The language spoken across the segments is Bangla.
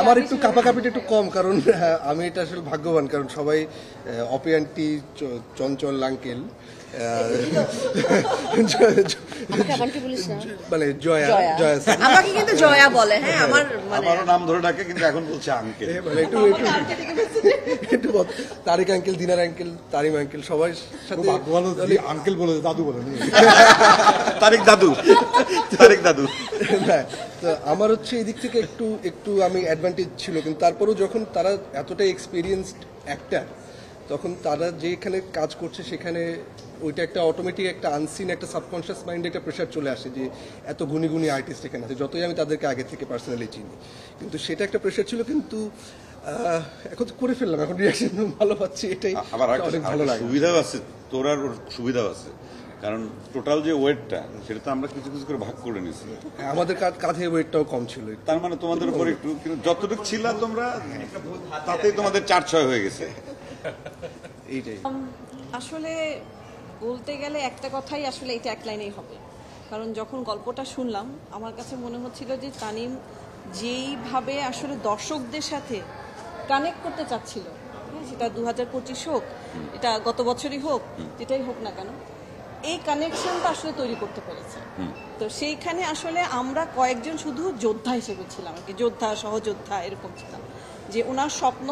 আমার একটু কাপাকাপিটা একটু কম, কারণ আমি এটা আসলে ভাগ্যবান, কারণ সবাই অপি আন্টি, চঞ্চল আঙ্কেল, মানে জয়া আমাকে কিন্তু জয়া বলে। হ্যাঁ, আমারও নাম ধরে ডাকে, কিন্তু এখন বলছে আঙ্কেল। মানে একটু তারিক আঙ্কেল, দিনার আঙ্কেল, তারিম আঙ্কেল, সবাই সাথে আঙ্কেল বলে দাদু বলে তারিক দাদু, তারিক দাদু। তো আমার হচ্ছে এই দিক থেকে একটু আমি অ্যাডভান্টেজ ছিল, কিন্তু তারপরেও যখন তারা এতটাই এক্সপিরিয়েন্সড অ্যাক্টার, তখন তারা যেখানে কাজ করছে সেখানে ওইটা একটা অটোমেটিক একটা আনসিন একটা সাবকনশিয়াস মাইন্ডে একটা প্রেশার চলে আসে যে এত গুণী গুণী আর্টিস্ট এখানে আছে, যতই আমি তাদেরকে আগে থেকে পার্সোনালি চিনি, কিন্তু সেটা একটা প্রেশার ছিল। কিন্তু এখন তো করে ফেললাম, এখন রিয়াকশন ভালো পাচ্ছি, এটাই আবার অনেক ভালো লাগে। সুবিধাও আছে তোর, আর সুবিধাও আছে, কারণ টোটাল যে ওয়েটটা সেটা তো আমরা কিছু কিছু করে ভাগ করে নিছি। আমাদের কাঁধে ওয়েটটাও কম ছিল, তার মানে তোমাদের উপর একটু, কিন্তু যতটুকু ছিল তোমরা তাতেই তোমাদের 4-6 হয়ে গেছে। এইটাই আসলে বলতে গেলে একটা কথাই, আসলে এটা এক লাইনেই হবে। কারণ যখন গল্পটা শুনলাম আমার কাছে মনে হচ্ছিল যে তানিম যেইভাবে আসলে দর্শকদের সাথে কানেক্ট করতে চাচ্ছিল, সেটা 2025 হোক, এটা গত বছরই হোক, যেটাই হোক না কেন, এই কানেকশনটা আসলে তৈরি করতে পেরেছে। তো সেইখানে আসলে আমরা কয়েকজন শুধু যোদ্ধা হিসেবে ছিলাম আর কি, যোদ্ধা সহযোদ্ধা এরকম ছিলাম, যে ওনার স্বপ্ন।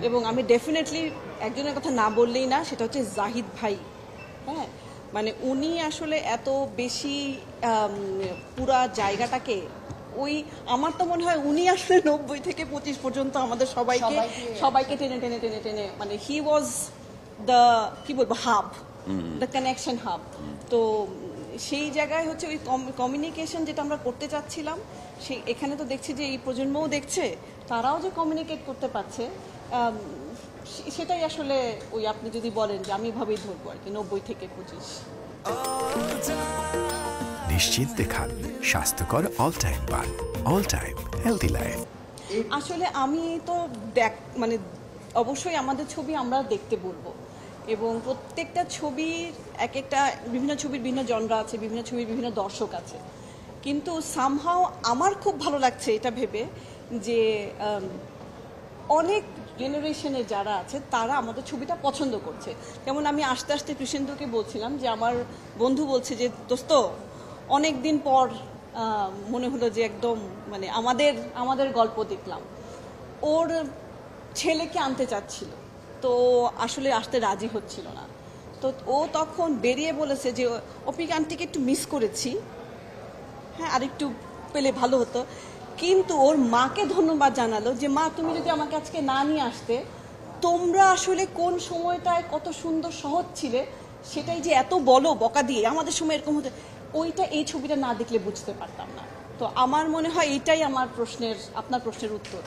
এবং আমি ডেফিনেটলি একজনের কথা না বললেই না, সেটা হচ্ছে জাহিদ ভাই। হ্যাঁ, মানে উনি আসলে এত বেশি পুরা জায়গাটাকে, ওই আমার তো মনে হয় উনি আসলে 90 থেকে 25 পর্যন্ত আমাদের সবাইকে টেনে টেনে টেনে টেনে, মানে হি ওয়াজ দ্য, কি বলবো, হাব, দ্য কানেকশন হাব। তো সেই জায়গায় হচ্ছে ওই কমিউনিকেশন যেটা আমরা করতে চাচ্ছিলাম, সেই এখানে তো দেখছি যে এই প্রজন্মও দেখছে, তারাও যে কমিউনিকেট করতে পারছে, সেটাই আসলে ওই আপনি যদি বলেন যে আমি ভাবেই ধরবো আর কি, 90 থেকে 25। নিশ্চিন্তে খান স্বাস্থ্যকর অল টাইম পান, অল টাইম হেলদি লাইফ। আসলে আমি তো মানে অবশ্যই আমাদের ছবি আমরা দেখতে বলবো, এবং প্রত্যেকটা ছবির একটা বিভিন্ন ছবির বিভিন্ন জনরা আছে, বিভিন্ন ছবির বিভিন্ন দর্শক আছে, কিন্তু সামহাও আমার খুব ভালো লাগছে এটা ভেবে যে অনেক জেনারেশনের যারা আছে তারা আমাদের ছবিটা পছন্দ করছে। যেমন আমি আস্তে আস্তে কৃষেন্দুকে বলছিলাম যে আমার বন্ধু বলছে যে দোস্ত, অনেক দিন পর মনে হলো যে একদম মানে আমাদের গল্প দেখলাম। ওর ছেলেকে আনতে চাচ্ছিল, তো আসলে আসতে রাজি হচ্ছিল না। তো ও তখন বেরিয়ে বলেছে যে অপিক আন্টিকে একটু মিস করেছি, হ্যাঁ, আর একটু পেলে ভালো হতো। কিন্তু ওর মাকে ধন্যবাদ জানালো যে মা, তুমি যদি আমাকে আজকে না নিয়ে আসতে, তোমরা আসলে কোন সময়টায় কত সুন্দর সহজ ছিলে, সেটাই যে এত বলো বকা দিয়ে আমাদের সময় এরকম হতো, ওইটা এই ছবিটা না দেখলে বুঝতে পারতাম না। তো আমার মনে হয় এইটাই আপনার প্রশ্নের উত্তর।